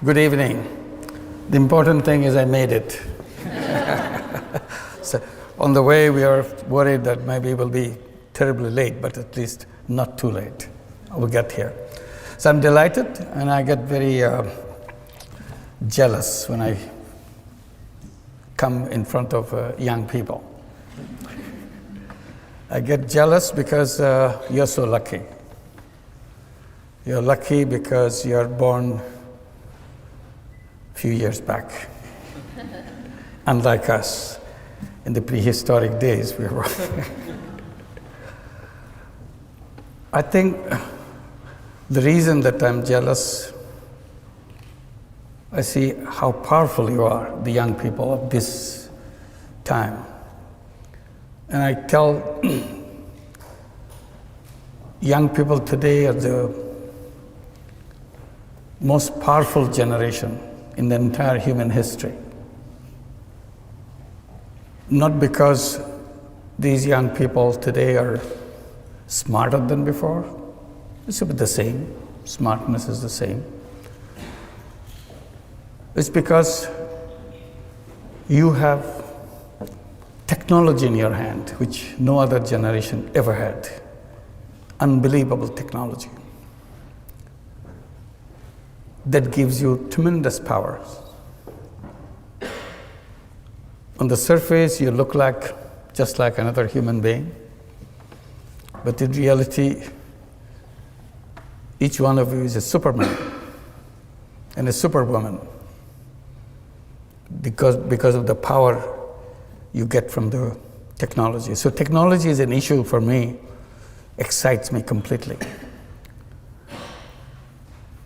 Good evening. The important thing is I made it. So on the way, we are worried that maybe we'll be terribly late, but at least not too late. We'll get here. So I'm delighted, and I get very jealous when I come in front of young people. I get jealous because you're so lucky. You're lucky because you're born a few years back. Unlike us, in the prehistoric days, we were. I think the reason that I'm jealous, I see how powerful you are, the young people of this time. And I tell young people today are the most powerful generation in the entire human history. Not because these young people today are smarter than before. It's about the same. Smartness is the same. It's because you have technology in your hand, which no other generation ever had. Unbelievable technology. That gives you tremendous power. On the surface, you look like just like another human being. But in reality, each one of you is a Superman and a Superwoman because of the power you get from the technology. So technology is an issue for me, excites me completely.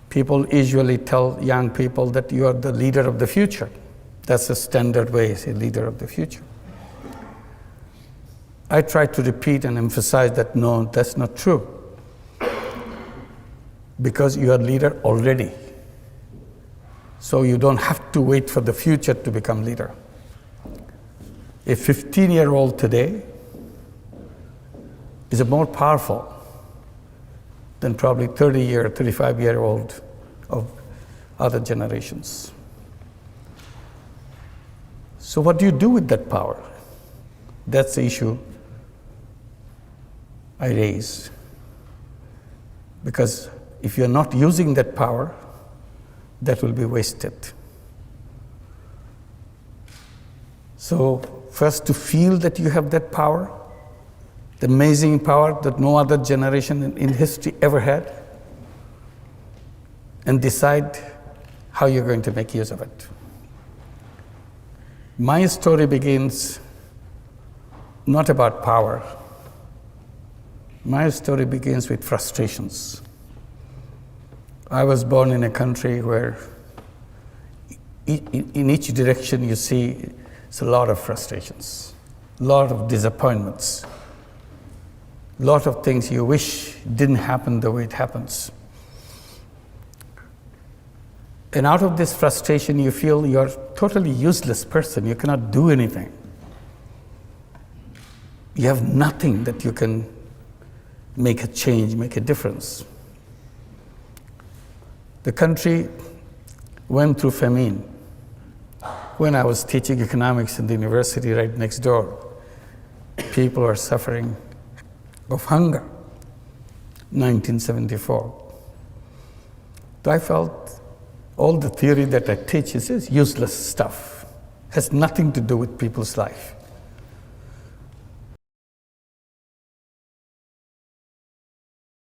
People usually tell young people that you are the leader of the future. That's the standard way, say leader of the future. I try to repeat and emphasize that no, that's not true. Because you are leader already. So you don't have to wait for the future to become leader. A 15-year-old today is more powerful than probably 30-year, 35-year-old of other generations. So what do you do with that power? That's the issue I raise. Because if you're not using that power, that will be wasted. So first, to feel that you have that power, the amazing power that no other generation in history ever had, and decide how you're going to make use of it. My story begins not about power. My story begins with frustrations. I was born in a country where in each direction you see it's a lot of frustrations, a lot of disappointments, a lot of things you wish didn't happen the way it happens. And out of this frustration, you feel you're a totally useless person. You cannot do anything. You have nothing that you can make a change, make a difference. The country went through famine. When I was teaching economics in the university right next door, people are suffering of hunger, 1974. So I felt all the theory that I teach is useless stuff, has nothing to do with people's life.